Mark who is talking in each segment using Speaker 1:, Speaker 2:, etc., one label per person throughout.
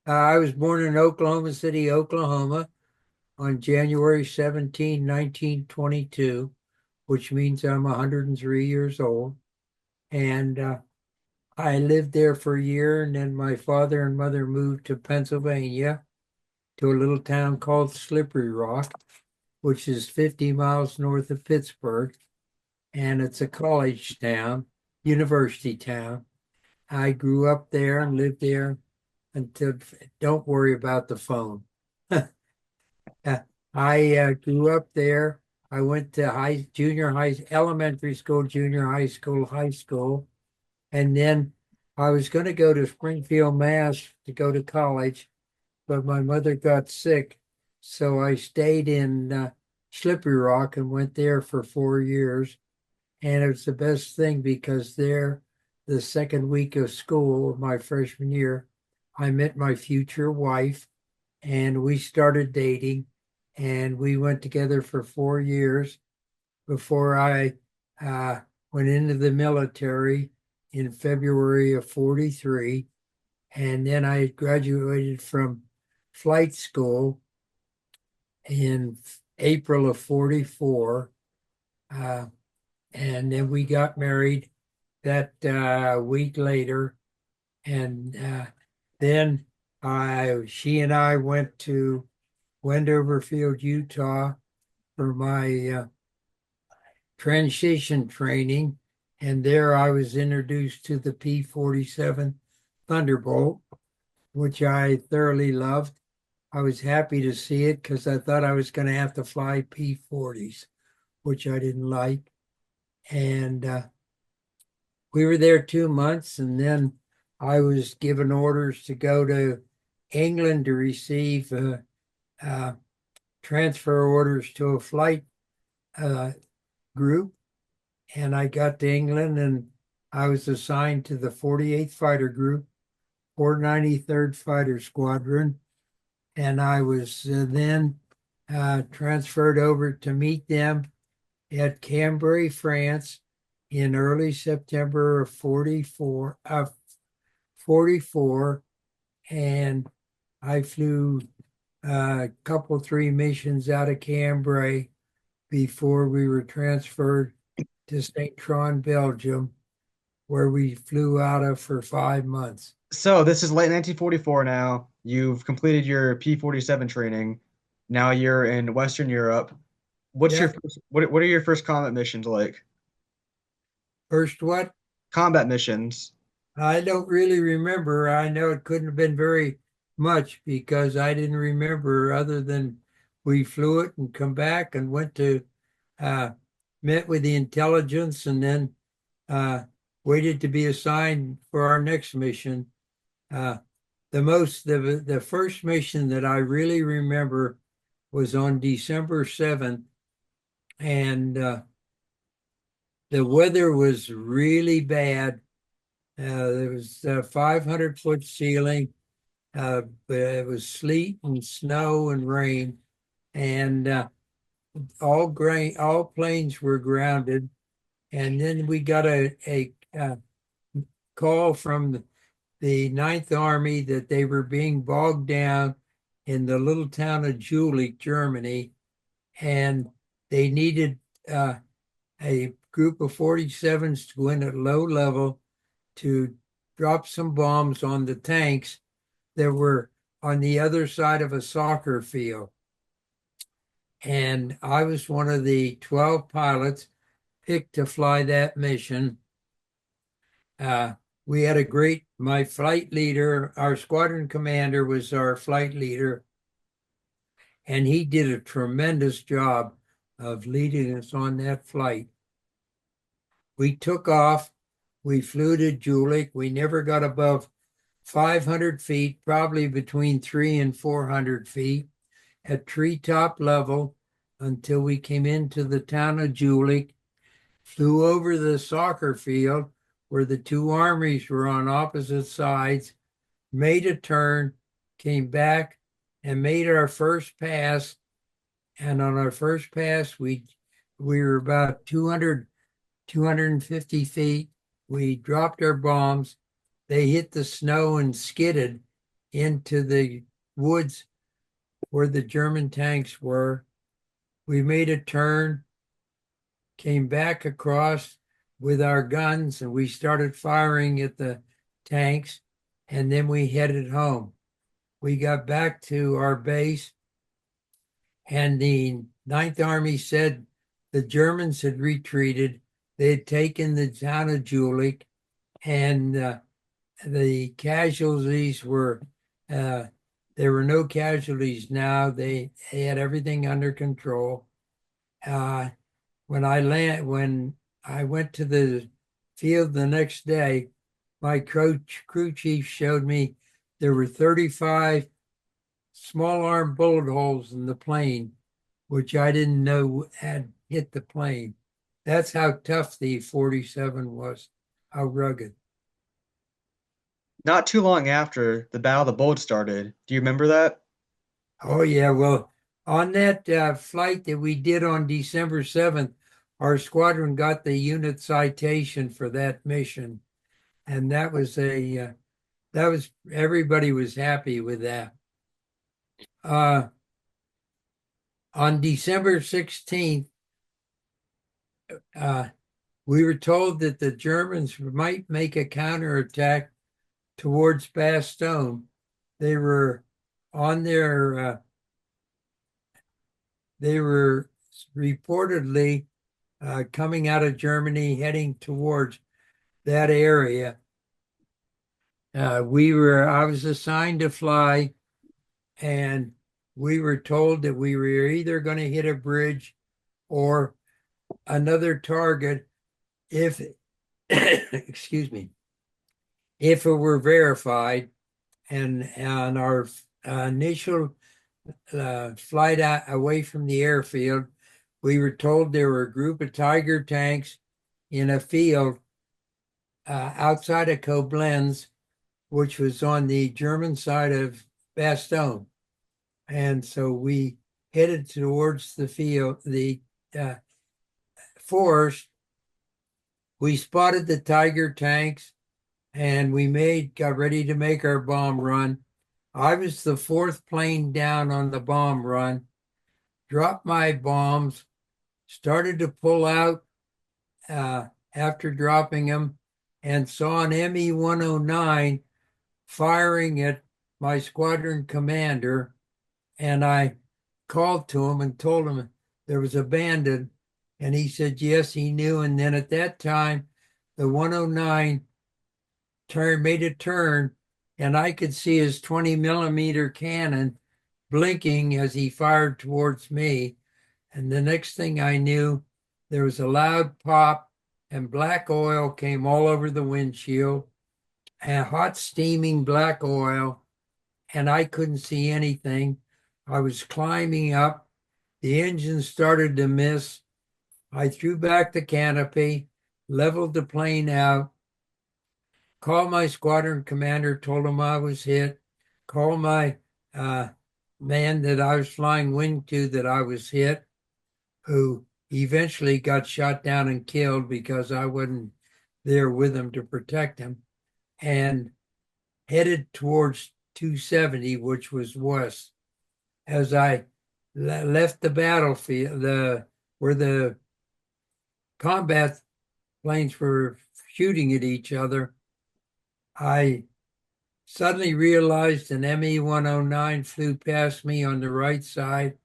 Speaker 1: I was born in Oklahoma City, Oklahoma on January 17, 1922, which means I'm 103 years old. And I lived there for a year, and then my father and mother moved to Pennsylvania to a little town called Slippery Rock, which is 50 miles north of Pittsburgh. And it's a college town, university town. I grew up there and lived there until, don't worry about the phone. I grew up there. I went to elementary school, junior high school, and then I was going to go to Springfield, Mass to go to college, but my mother got sick, so I stayed in Slippery Rock and went there for 4 years. And it was the best thing because there, the second week of school of my freshman year, I met my future wife and we started dating and we went together for 4 years before I uh, went into the military in February of 43. And then I graduated from flight school in April of 44. Uh, and then we got married that week later. And then she and I went to Wendover Field, Utah for my transition training. And there I was introduced to the P-47 Thunderbolt, which I thoroughly loved. I was happy to see it because I thought I was going to have to fly P-40s, which I didn't like. And we were there 2 months, and then I was given orders to go to England to receive uh, transfer orders to a flight uh, group. And I got to England and I was assigned to the 48th Fighter Group, 493rd Fighter Squadron. And I was then transferred over to meet them at Cambrai, France in early September of 44. And I flew a couple, three missions out of Cambrai before we were transferred to St. Tron, Belgium, where we flew out of for 5 months.
Speaker 2: So this is late 1944 now. You've completed your P-47 training. Now you're in Western Europe. What's your
Speaker 1: Yeah.
Speaker 2: first, what are your first combat missions like?
Speaker 1: First, what?
Speaker 2: Combat missions.
Speaker 1: I don't really remember. I know it couldn't have been very much because I didn't remember other than we flew it and come back and went to uh, met with the intelligence and then uh, waited to be assigned for our next mission. Uh, the first mission that I really remember was on December 7th, and the weather was really bad. There was a 500-foot ceiling, but it was sleet and snow and rain, and all planes were grounded. And then we got a call from the Ninth Army that they were being bogged down in the little town of Jülich, Germany, and they needed uh, a group of 47s to go in at low level to drop some bombs on the tanks that were on the other side of a soccer field. And I was one of the 12 pilots picked to fly that mission. Uh, we had my flight leader, our squadron commander was our flight leader, and he did a tremendous job of leading us on that flight. We took off, we flew to Jülich. We never got above 500 feet, probably between 300 and 400 feet at treetop level until we came into the town of Jülich, flew over the soccer field where the two armies were on opposite sides, made a turn, came back and made our first pass. And on our first pass, we were about 250 feet. We dropped our bombs. They hit the snow and skidded. into the woods where the German tanks were. We made a turn, came back across with our guns, and we started firing at the tanks, and then we headed home. We got back to our base, and the Ninth Army said the Germans had retreated. They had taken the town of Jülich, and the casualties were, there were no casualties now. They had everything under control. When I went to the field the next day, my crew chief showed me there were 35 small arm bullet holes in the plane, which I didn't know had hit the plane. That's how tough the 47 was, how rugged.
Speaker 2: Not too long after the Battle of the Bulge started. Do you remember that?
Speaker 1: Oh, yeah. Well, on that flight that we did on December 7th, our squadron got the unit citation for that mission. And everybody was happy with that. On December 16th, we were told that the Germans might make a counterattack towards Bastogne. They were on their, they were reportedly coming out of Germany, heading towards that area. I was assigned to fly, and we were told that we were either going to hit a bridge or another target if, excuse me, if it were verified. And on our initial flight away from the airfield, we were told there were a group of Tiger tanks in a field outside of Koblenz, which was on the German side of Bastogne. And so we headed towards the field, the forest. We spotted the Tiger tanks, and got ready to make our bomb run. I was the fourth plane down on the bomb run, dropped my bombs, started to pull out after dropping them, and saw an Me-109 firing at my squadron commander. And I called to him and told him there was a bandit. And he said, yes, he knew. And then at that time, the 109 made a turn, and I could see his 20 millimeter cannon blinking as he fired towards me. And the next thing I knew, there was a loud pop, and black oil came all over the windshield, and hot steaming black oil, and I couldn't see anything. I was climbing up. The engine started to miss. I threw back the canopy, leveled the plane out, called my squadron commander, told him I was hit, called my man that I was flying wing to that I was hit, who eventually got shot down and killed because I wasn't there with him to protect him, and headed towards 270, which was west. As I left the battlefield, where the combat planes were shooting at each other, I suddenly realized an Me-109 flew past me on the right side,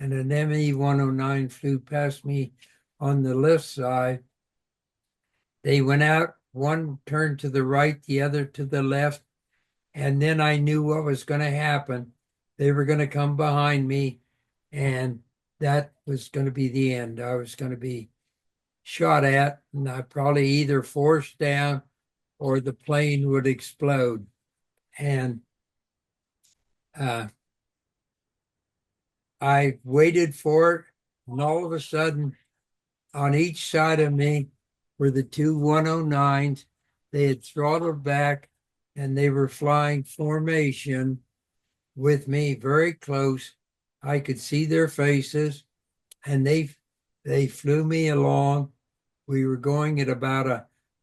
Speaker 1: and an Me-109 flew past me on the left side. They went out, one turned to the right, the other to the left, and then I knew what was going to happen. They were going to come behind me, and that was going to be the end. I was going to be shot at, and I probably either forced down or the plane would explode. And I waited for it, and all of a sudden, on each side of me were the two 109s. They had throttled back, and they were flying formation with me very close. I could see their faces, and they flew me along. We were going at about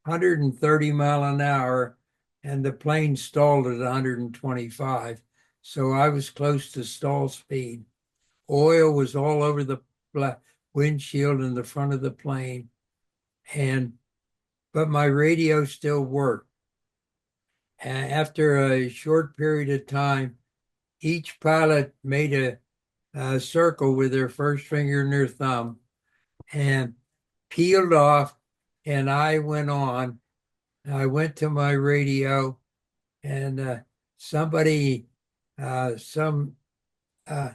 Speaker 1: 130 mile an hour, and the plane stalled at 125. So I was close to stall speed. Oil was all over the windshield in the front of the plane, but my radio still worked. After a short period of time, each pilot made a circle with their first finger and their thumb and peeled off, and I went on. I went to my radio, and some uh,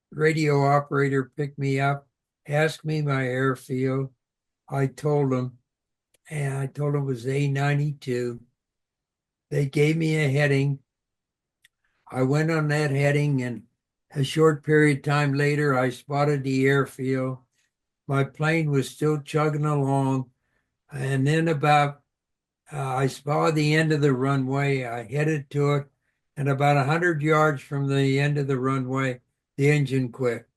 Speaker 1: radio operator picked me up, asked me my airfield. I told him, and I told him it was A92. They gave me a heading. I went on that heading, and a short period of time later, I spotted the airfield. My plane was still chugging along, and then I saw the end of the runway. I headed to it, and about 100 yards from the end of the runway, the engine quit.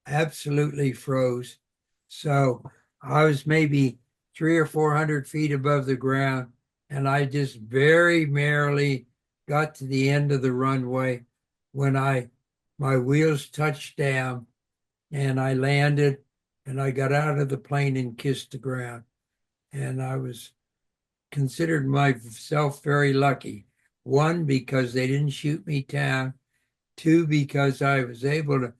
Speaker 1: Absolutely froze. So I was maybe 300 or 400 feet above the ground, and I just very merrily got to the end of the runway when my wheels touched down, and I landed, and I got out of the plane and kissed the ground. And I considered myself very lucky. One, because they didn't shoot me down. Two, because I was able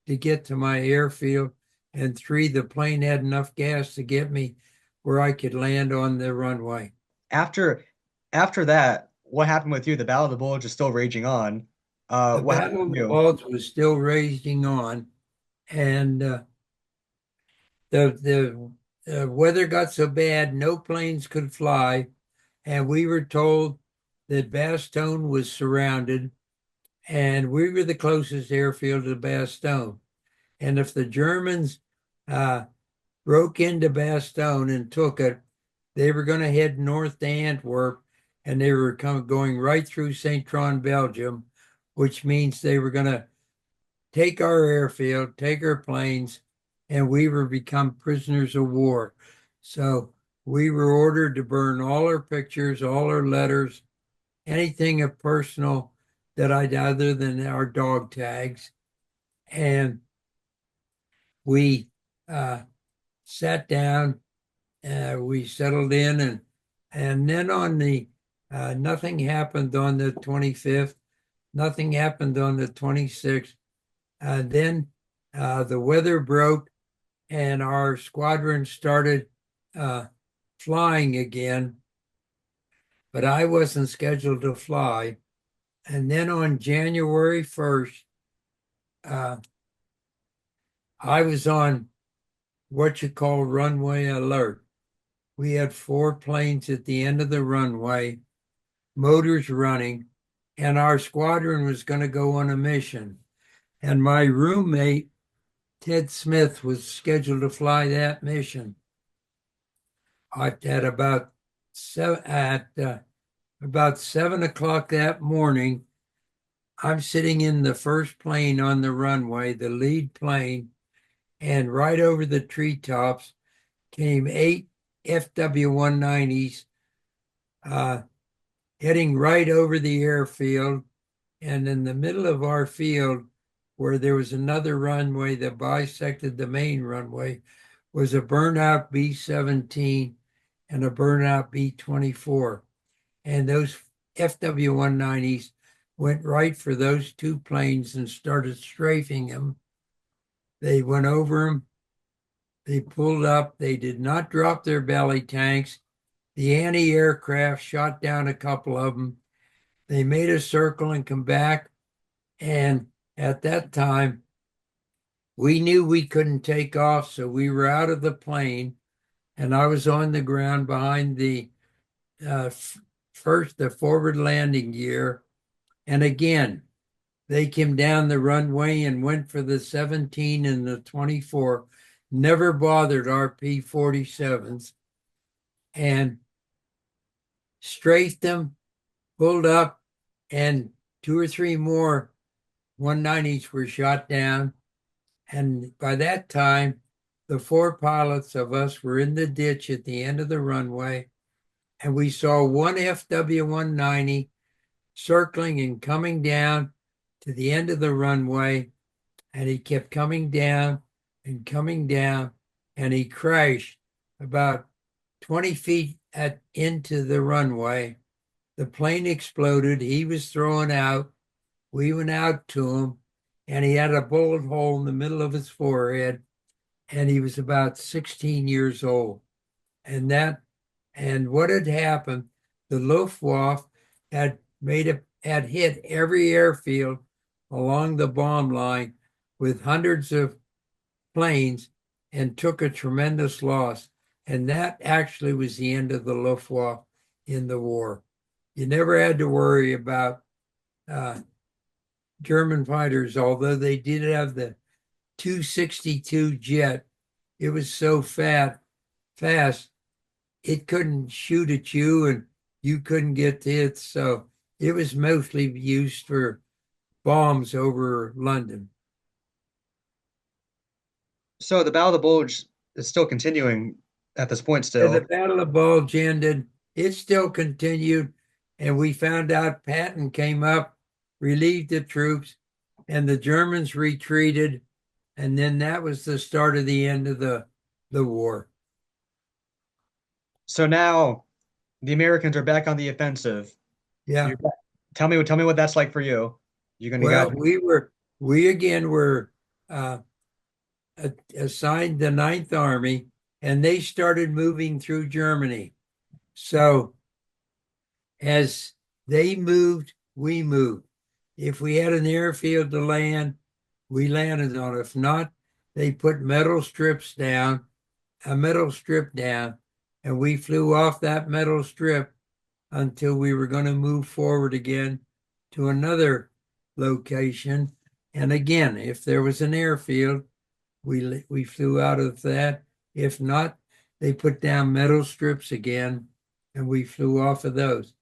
Speaker 1: to get to my airfield. And three, the plane had enough gas to get me where I could land on the runway.
Speaker 2: After that, what happened with you? The Battle of the Bulge is still raging on.
Speaker 1: The
Speaker 2: What happened
Speaker 1: Battle of
Speaker 2: with
Speaker 1: the
Speaker 2: you?
Speaker 1: Bulge was still raging on, and the weather got so bad no planes could fly, and we were told that Bastogne was surrounded, and we were the closest airfield to Bastogne. And if the Germans broke into Bastogne and took it, they were going to head north to Antwerp, and they were going right through St. Tron, Belgium, which means they were going to take our airfield, take our planes, and we were become prisoners of war. So we were ordered to burn all our pictures, all our letters, anything of personal that other than our dog tags. And we sat down, we settled in, and then on the nothing happened on the 25th, nothing happened on the 26th. Then the weather broke, and our squadron started flying again, but I wasn't scheduled to fly. And then on January 1st, I was on what you call runway alert. We had 4 planes at the end of the runway, motors running, and our squadron was going to go on a mission. And my roommate, Ted Smith, was scheduled to fly that mission. At about 7 o'clock that morning, I'm sitting in the first plane on the runway, the lead plane, and right over the treetops came 8 FW-190s heading right over the airfield. And in the middle of our field, where there was another runway that bisected the main runway, was a burnout B-17 and a burnout B-24. And those FW-190s went right for those 2 planes and started strafing them. They went over them. They pulled up. They did not drop their belly tanks. The anti-aircraft shot down a couple of them. They made a circle and come back. And at that time, we knew we couldn't take off, so we were out of the plane, and I was on the ground behind the forward landing gear. And again, they came down the runway and went for the 17 and the 24, never bothered our P-47s, and strafed them, pulled up, and 2 or 3 more 190s were shot down. And by that time, the 4 pilots of us were in the ditch at the end of the runway. and we saw one FW-190 circling and coming down to the end of the runway, and he kept coming down and coming down, and he crashed about 20 feet into the runway. The plane exploded. He was thrown out. We went out to him, and he had a bullet hole in the middle of his forehead, and he was about 16 years old. And what had happened, the Luftwaffe had hit every airfield along the bomb line with hundreds of planes and took a tremendous loss. And that actually was the end of the Luftwaffe in the war. You never had to worry about German fighters, although they did have the 262 jet. It was so fast, it couldn't shoot at you and you couldn't get to it. So it was mostly used for bombs over London.
Speaker 2: So the Battle of the Bulge is still continuing at this point
Speaker 1: And the
Speaker 2: still.
Speaker 1: Battle of Bulge ended. It still continued. And we found out Patton came up, relieved the troops, and the Germans retreated. And then that was the start of the end of the war.
Speaker 2: So now the Americans are back on the offensive.
Speaker 1: Yeah.
Speaker 2: You're, tell me what that's like for you. You
Speaker 1: Well,
Speaker 2: got
Speaker 1: we again were uh, assigned the Ninth Army, and they started moving through Germany. So as they moved, we moved. If we had an airfield to land, we landed on it. If not, they put a metal strip down, and we flew off that metal strip until we were going to move forward again to another location. And again, if there was an airfield, we flew out of that. If not, they put down metal strips again, and we flew off of those.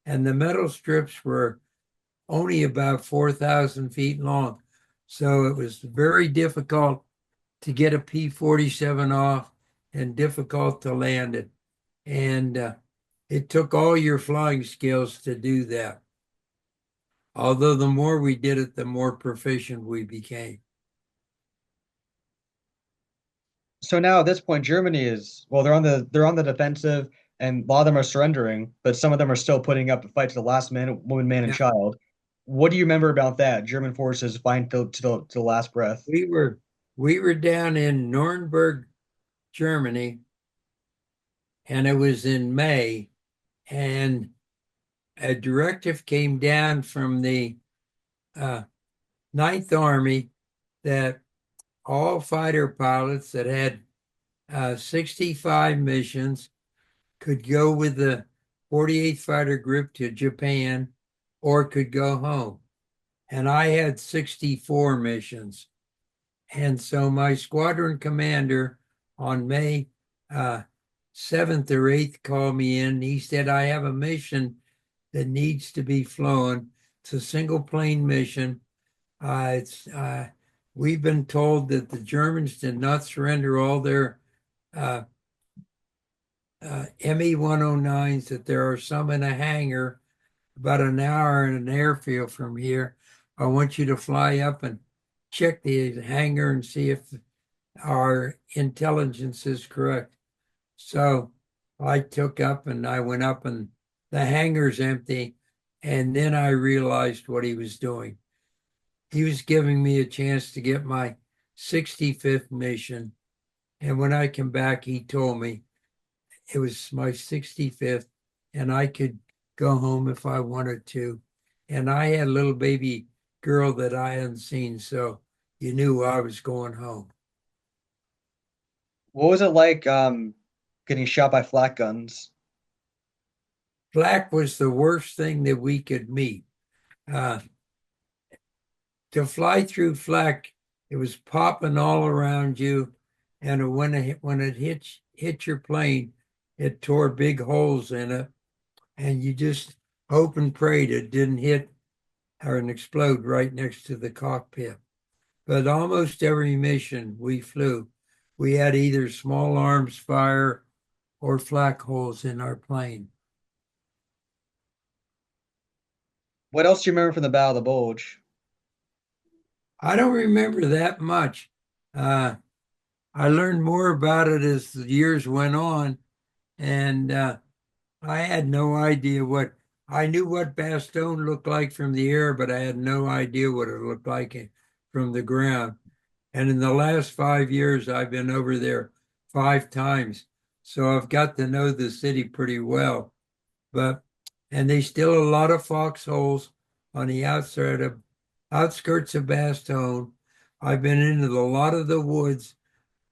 Speaker 1: And the metal strips were only about 4,000 feet long. So it was very difficult to get a P-47 off and difficult to land it. And it took all your flying skills to do that. Although the more we did it, the more proficient we became.
Speaker 2: so now at this point Germany is well they're on the defensive and a lot of them are surrendering, but some of them are still putting up a fight to the last man, woman, man, and
Speaker 1: Yeah,
Speaker 2: child. What do you remember about that? German forces fighting to the last breath.
Speaker 1: we were down in Nuremberg, Germany, and it was in May, and a directive came down from the uh, Ninth Army that all fighter pilots that had 65 missions could go with the 48th Fighter Group to Japan or could go home. And I had 64 missions. And so my squadron commander on May 7th or 8th called me in. He said, I have a mission that needs to be flown. It's a single plane mission. We've been told that the Germans did not surrender all their uh, ME-109s, that there are some in a hangar about an hour in an airfield from here. I want you to fly up and check the hangar and see if our intelligence is correct. So I took up and I went up and the hangar's empty. And then I realized what he was doing. He was giving me a chance to get my 65th mission. And when I came back, he told me it was my 65th and I could go home if I wanted to. And I had a little baby girl that I hadn't seen, so you knew I was going home.
Speaker 2: What was it like getting shot by flak guns?
Speaker 1: Flak was the worst thing that we could meet. Uh, to fly through flak, it was popping all around you, and when it hit your plane, it tore big holes in it, and you just hope and prayed it didn't hit or explode right next to the cockpit. But almost every mission we flew, we had either small arms fire or flak holes in our plane.
Speaker 2: What else do you remember from the Battle of the Bulge?
Speaker 1: I don't remember that much. Uh, I learned more about it as the years went on, and I had no idea what I knew what Bastogne looked like from the air, but I had no idea what it looked like from the ground. And in the last 5 years, I've been over there 5 times, so I've got to know the city pretty well. But and there's still a lot of foxholes on the outskirts of Bastogne. I've been into a lot of the woods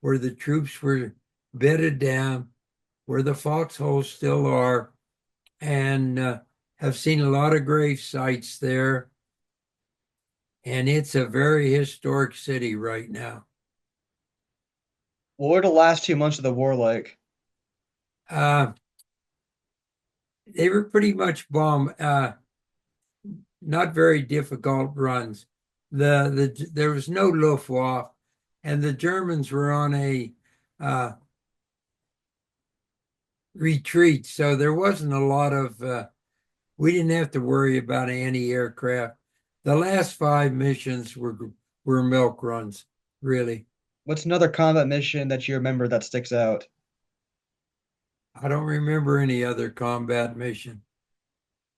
Speaker 1: where the troops were bedded down, where the foxholes still are, and have seen a lot of grave sites there. And it's a very historic city right now.
Speaker 2: What were the last 2 months of the war like?
Speaker 1: Uh, they were pretty much not very difficult runs. There was no Luftwaffe, and the Germans were on a uh, retreat, so there wasn't a lot of. We didn't have to worry about anti-aircraft. The last 5 missions were milk runs, really.
Speaker 2: What's another combat mission that you remember that sticks out?
Speaker 1: I don't remember any other combat mission.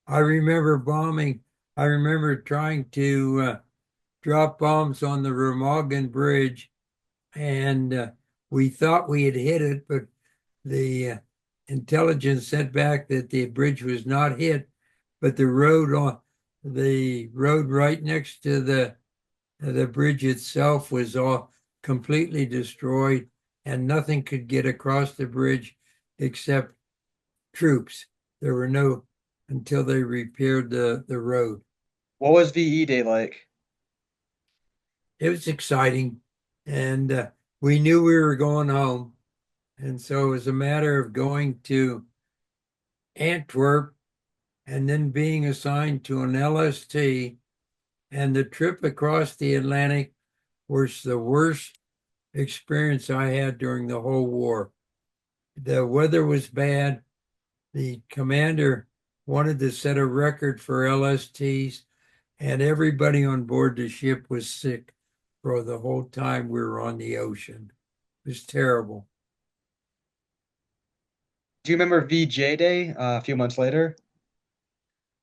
Speaker 1: I remember bombing. I remember trying to drop bombs on the Remagen Bridge, and we thought we had hit it, but the intelligence sent back that the bridge was not hit, but the road right next to the bridge itself was all completely destroyed, and nothing could get across the bridge except troops. There were no until they repaired the road.
Speaker 2: What was VE Day like?
Speaker 1: It was exciting, and we knew we were going home, and so it was a matter of going to Antwerp and then being assigned to an LST. And the trip across the Atlantic was the worst experience I had during the whole war. The weather was bad. The commander wanted to set a record for LSTs, and everybody on board the ship was sick for the whole time we were on the ocean. It was terrible.
Speaker 2: Do you remember VJ Day a few months later?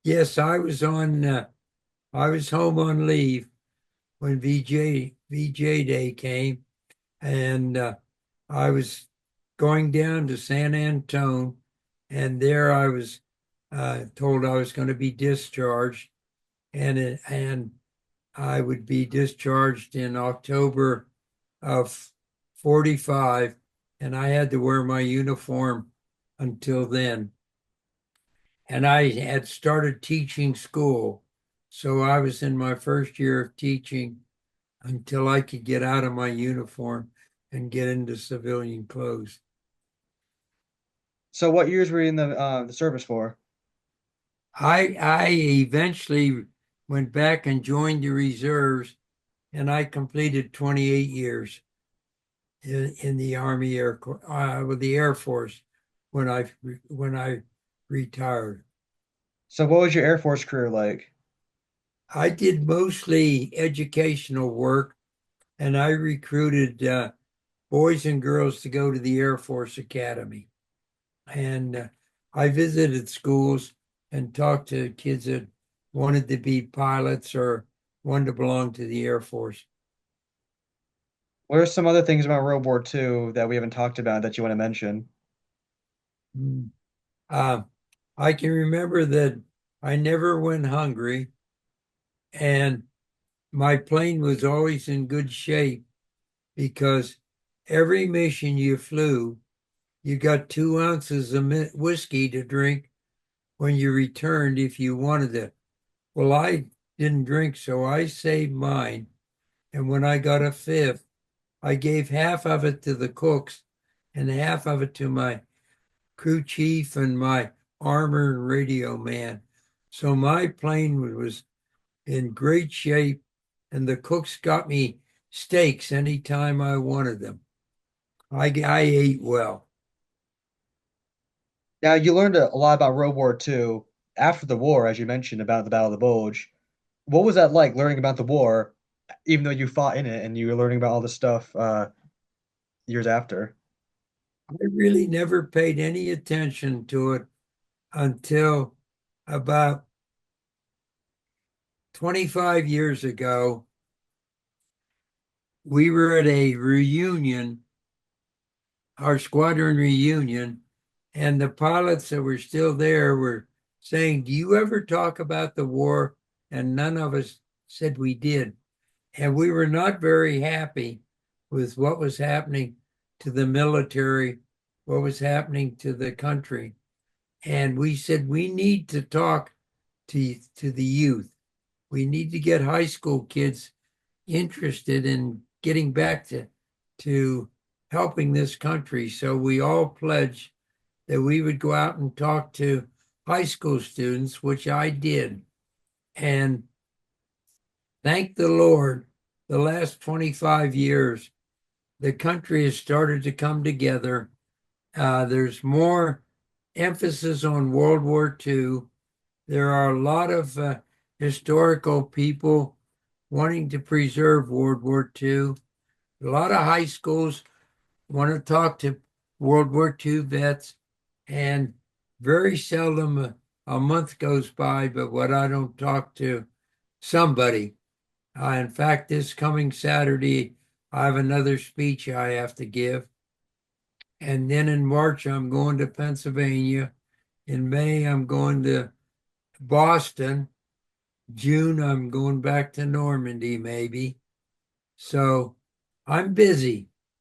Speaker 1: Yes, I was home on leave when VJ Day came, and I was going down to San Antone, and there I was told I was going to be discharged, and I would be discharged in October of 45, and I had to wear my uniform until then. And I had started teaching school, so I was in my first year of teaching until I could get out of my uniform and get into civilian clothes.
Speaker 2: So what years were you in the service for?
Speaker 1: I eventually went back and joined the reserves, and I completed 28 years in the Army Air Corps, with the Air Force when I retired.
Speaker 2: So what was your Air Force career like?
Speaker 1: I did mostly educational work, and I recruited boys and girls to go to the Air Force Academy. And I visited schools and talked to kids that wanted to be pilots or wanted to belong to the Air Force.
Speaker 2: What are some other things about World War II that we haven't talked about that you want to mention?
Speaker 1: Mm. Uh, I can remember that I never went hungry, and my plane was always in good shape because every mission you flew, you got 2 ounces of whiskey to drink when you returned if you wanted it. Well, I didn't drink, so I saved mine. And when I got a fifth, I gave half of it to the cooks and half of it to my crew chief and my armor and radio man. So my plane was in great shape, and the cooks got me steaks anytime I wanted them. I ate well.
Speaker 2: Now you learned a lot about World War II. after the war, as you mentioned about the Battle of the Bulge, what was that like learning about the war, even though you fought in it and you were learning about all this stuff years after?
Speaker 1: I really never paid any attention to it until about 25 years ago. We were at a reunion, our squadron reunion, and the pilots that were still there were saying, "Do you ever talk about the war?" And none of us said we did. And we were not very happy with what was happening to the military, what was happening to the country. And we said, we need to talk to the youth. We need to get high school kids interested in getting back to helping this country. So we all pledged that we would go out and talk to high school students, which I did. And thank the Lord, the last 25 years, the country has started to come together. There's more emphasis on World War II. There are a lot of historical people wanting to preserve World War II. A lot of high schools want to talk to World War II vets, and very seldom a month goes by but what I don't talk to somebody. In fact, this coming Saturday, I have another speech I have to give. And then in March, I'm going to Pennsylvania. In May, I'm going to Boston. June, I'm going back to Normandy, maybe. So I'm busy.